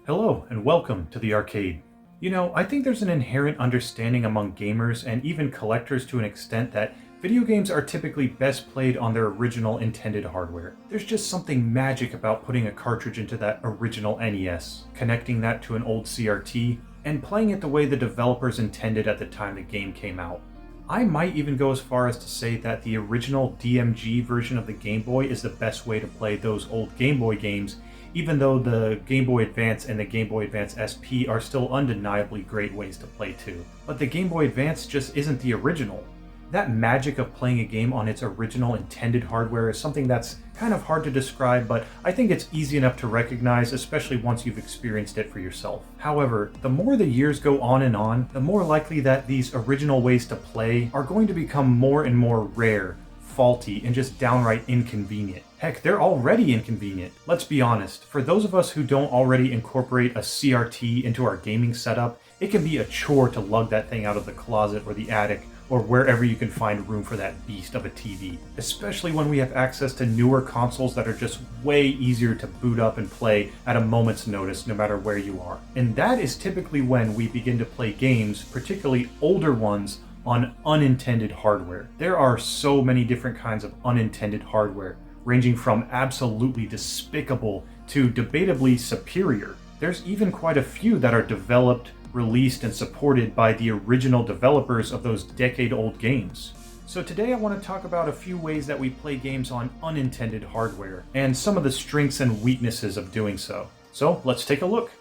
Hello, and welcome to the arcade. I think there's an inherent understanding among gamers and even collectors to an extent that video games are typically best played on their original intended hardware. There's just something magic about putting a cartridge into that original NES, connecting that to an old CRT, and playing it the way the developers intended at the time the game came out. I might even go as far as to say that the original DMG version of the Game Boy is the best way to play those old Game Boy games, even though the Game Boy Advance and the Game Boy Advance SP are still undeniably great ways to play too. But the Game Boy Advance just isn't the original. That magic of playing a game on its original intended hardware is something that's kind of hard to describe, but I think it's easy enough to recognize, especially once you've experienced it for yourself. However, the more the years go on, the more likely that these original ways to play are going to become more and more rare, faulty, and just downright inconvenient. Heck, they're already inconvenient. Let's be honest, for those of us who don't already incorporate a CRT into our gaming setup, it can be a chore to lug that thing out of the closet or the attic or wherever you can find room for that beast of a TV. Especially when we have access to newer consoles that are just way easier to boot up and play at a moment's notice no matter where you are. And that is typically when we begin to play games, particularly older ones, on unintended hardware. There are so many different kinds of unintended hardware, ranging from absolutely despicable to debatably superior. There's even quite a few that are developed, released, and supported by the original developers of those decade-old games. So today I want to talk about a few ways that we play games on unintended hardware, and some of the strengths and weaknesses of doing so. So let's take a look.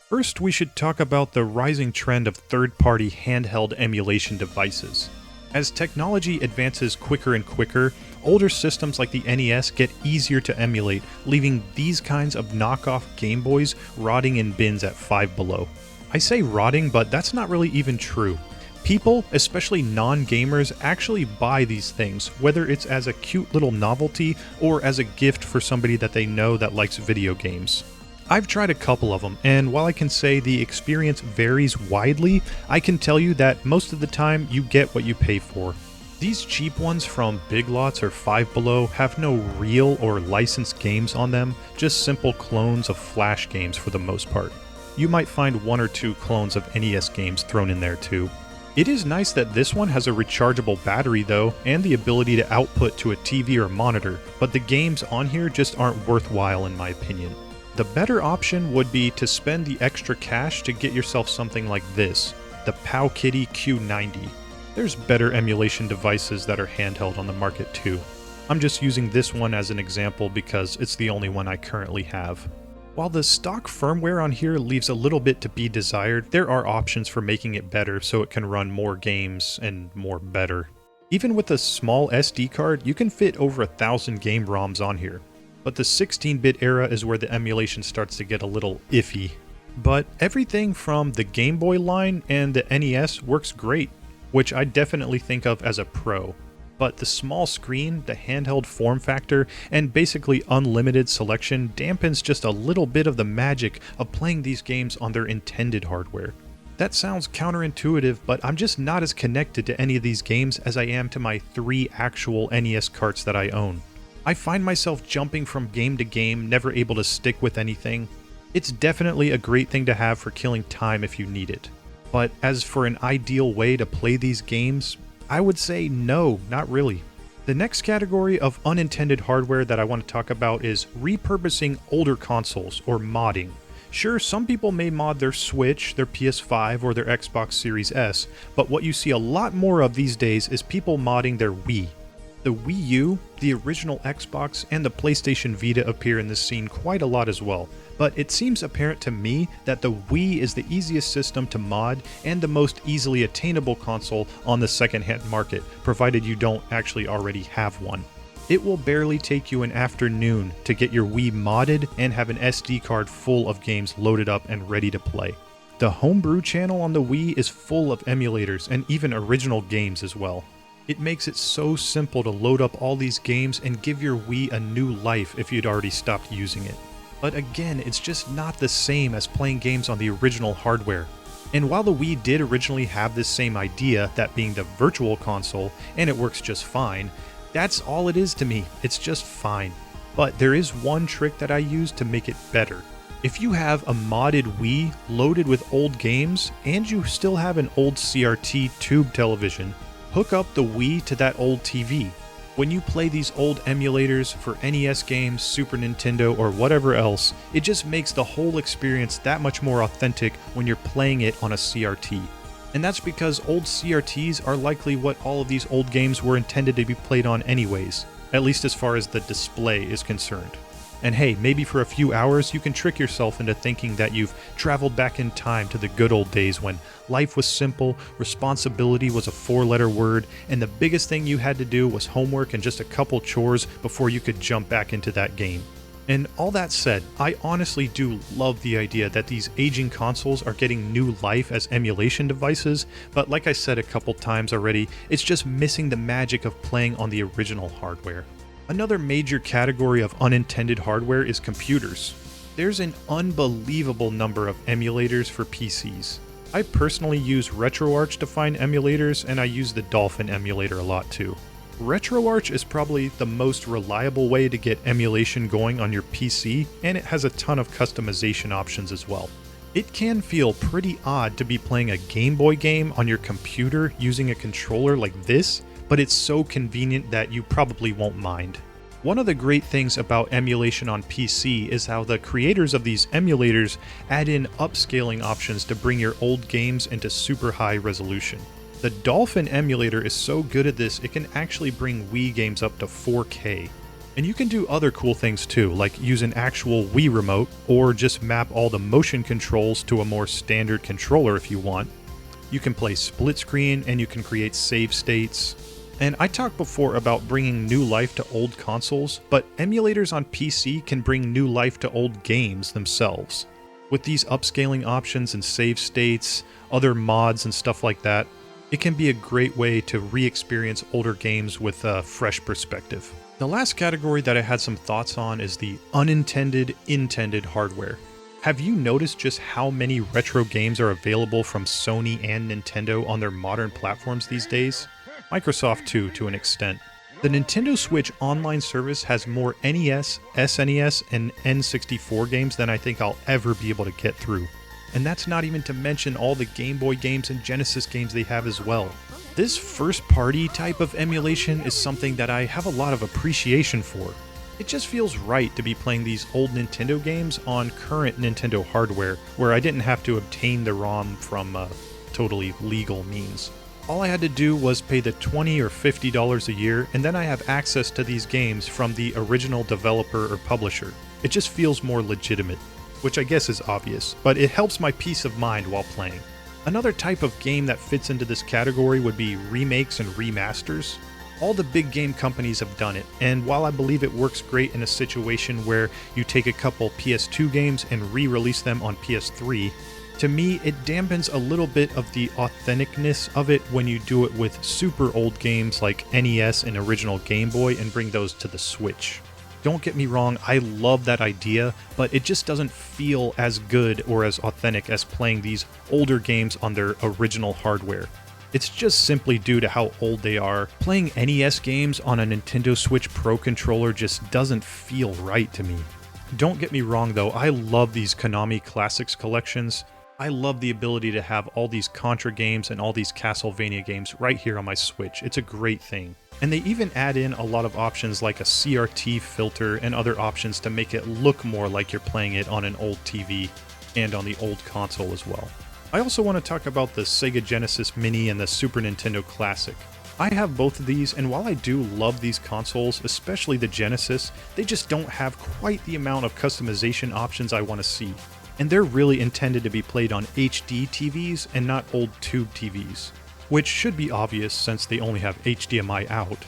First, we should talk about the rising trend of third-party handheld emulation devices. As technology advances quicker and quicker, older systems like the NES get easier to emulate, leaving these kinds of knockoff Game Boys rotting in bins at 5 below. I say rotting, but that's not really even true. People, especially non-gamers, actually buy these things, whether it's as a cute little novelty or as a gift for somebody that they know that likes video games. I've tried a couple of them, and while I can say the experience varies widely, I can tell you that most of the time you get what you pay for. These cheap ones from Big Lots or Five Below have no real or licensed games on them, just simple clones of Flash games for the most part. You might find one or two clones of NES games thrown in there too. It is nice that this one has a rechargeable battery though, and the ability to output to a TV or monitor, but the games on here just aren't worthwhile in my opinion. The better option would be to spend the extra cash to get yourself something like this, the Powkiddy Q90. There's better emulation devices that are handheld on the market too. I'm just using this one as an example because it's the only one I currently have. While the stock firmware on here leaves a little bit to be desired, there are options for making it better so it can run more games and more better. Even with a small SD card, you can fit over 1,000 game ROMs on here. But the 16-bit era is where the emulation starts to get a little iffy. But everything from the Game Boy line and the NES works great, which I definitely think of as a pro. But the small screen, the handheld form factor, and basically unlimited selection dampens just a little bit of the magic of playing these games on their intended hardware. That sounds counterintuitive, but I'm just not as connected to any of these games as I am to my 3 actual NES carts that I own. I find myself jumping from game to game, never able to stick with anything. It's definitely a great thing to have for killing time if you need it. But as for an ideal way to play these games, I would say no, not really. The next category of unintended hardware that I want to talk about is repurposing older consoles, or modding. Sure, some people may mod their Switch, their PS5, or their Xbox Series S, but what you see a lot more of these days is people modding their Wii. The Wii U, the original Xbox, and the PlayStation Vita appear in this scene quite a lot as well, but it seems apparent to me that the Wii is the easiest system to mod and the most easily attainable console on the secondhand market, provided you don't actually already have one. It will barely take you an afternoon to get your Wii modded and have an SD card full of games loaded up and ready to play. The Homebrew channel on the Wii is full of emulators and even original games as well. It makes it so simple to load up all these games and give your Wii a new life if you'd already stopped using it. But again, it's just not the same as playing games on the original hardware. And while the Wii did originally have this same idea, that being the virtual console, and it works just fine, that's all it is to me, it's just fine. But there is one trick that I use to make it better. If you have a modded Wii loaded with old games and you still have an old CRT tube television, hook up the Wii to that old TV. When you play these old emulators for NES games, Super Nintendo, or whatever else, it just makes the whole experience that much more authentic when you're playing it on a CRT. And that's because old CRTs are likely what all of these old games were intended to be played on anyways, at least as far as the display is concerned. And hey, maybe for a few hours you can trick yourself into thinking that you've traveled back in time to the good old days when life was simple, responsibility was a 4-letter word, and the biggest thing you had to do was homework and just a couple chores before you could jump back into that game. And all that said, I honestly do love the idea that these aging consoles are getting new life as emulation devices, but like I said a couple times already, it's just missing the magic of playing on the original hardware. Another major category of unintended hardware is computers. There's an unbelievable number of emulators for PCs. I personally use Retroarch to find emulators, and I use the Dolphin Emulator a lot too. Retroarch is probably the most reliable way to get emulation going on your PC, and it has a ton of customization options as well. It can feel pretty odd to be playing a Game Boy game on your computer using a controller like this, but it's so convenient that you probably won't mind. One of the great things about emulation on PC is how the creators of these emulators add in upscaling options to bring your old games into super high resolution. The Dolphin Emulator is so good at this, it can actually bring Wii games up to 4K. And you can do other cool things too, like use an actual Wii remote, or just map all the motion controls to a more standard controller if you want. You can play split screen, and you can create save states. And I talked before about bringing new life to old consoles, but emulators on PC can bring new life to old games themselves. With these upscaling options and save states, other mods and stuff like that, it can be a great way to re-experience older games with a fresh perspective. The last category that I had some thoughts on is the unintended, intended hardware. Have you noticed just how many retro games are available from Sony and Nintendo on their modern platforms these days? Microsoft too, to an extent. The Nintendo Switch online service has more NES, SNES, and N64 games than I think I'll ever be able to get through. And that's not even to mention all the Game Boy games and Genesis games they have as well. This first-party type of emulation is something that I have a lot of appreciation for. It just feels right to be playing these old Nintendo games on current Nintendo hardware, where I didn't have to obtain the ROM from totally legal means. All I had to do was pay the $20 or $50 a year, and then I have access to these games from the original developer or publisher. It just feels more legitimate, which I guess is obvious, but it helps my peace of mind while playing. Another type of game that fits into this category would be remakes and remasters. All the big game companies have done it, and while I believe it works great in a situation where you take a couple PS2 games and re-release them on PS3, to me, it dampens a little bit of the authenticness of it when you do it with super old games like NES and original Game Boy and bring those to the Switch. Don't get me wrong, I love that idea, but it just doesn't feel as good or as authentic as playing these older games on their original hardware. It's just simply due to how old they are. Playing NES games on a Nintendo Switch Pro controller just doesn't feel right to me. Don't get me wrong though, I love these Konami Classics collections. I love the ability to have all these Contra games and all these Castlevania games right here on my Switch. It's a great thing. And they even add in a lot of options like a CRT filter and other options to make it look more like you're playing it on an old TV and on the old console as well. I also want to talk about the Sega Genesis Mini and the Super Nintendo Classic. I have both of these, and while I do love these consoles, especially the Genesis, they just don't have quite the amount of customization options I want to see. And they're really intended to be played on HD TVs and not old tube TVs, which should be obvious since they only have HDMI out.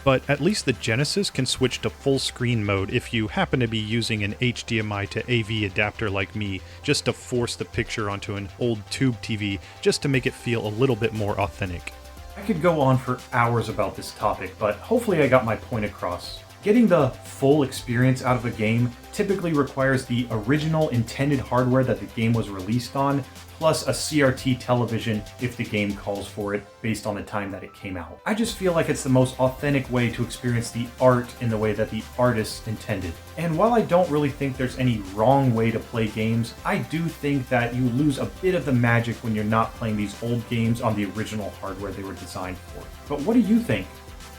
But at least the Genesis can switch to full screen mode if you happen to be using an HDMI to AV adapter like me, just to force the picture onto an old tube TV just to make it feel a little bit more authentic. I could go on for hours about this topic, but hopefully I got my point across. Getting the full experience out of a game typically requires the original intended hardware that the game was released on, plus a CRT television if the game calls for it based on the time that it came out. I just feel like it's the most authentic way to experience the art in the way that the artists intended. And while I don't really think there's any wrong way to play games, I do think that you lose a bit of the magic when you're not playing these old games on the original hardware they were designed for. But what do you think?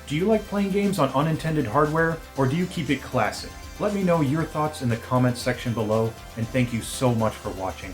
Do you like playing games on unintended hardware, or do you keep it classic? Let me know your thoughts in the comments section below, and thank you so much for watching.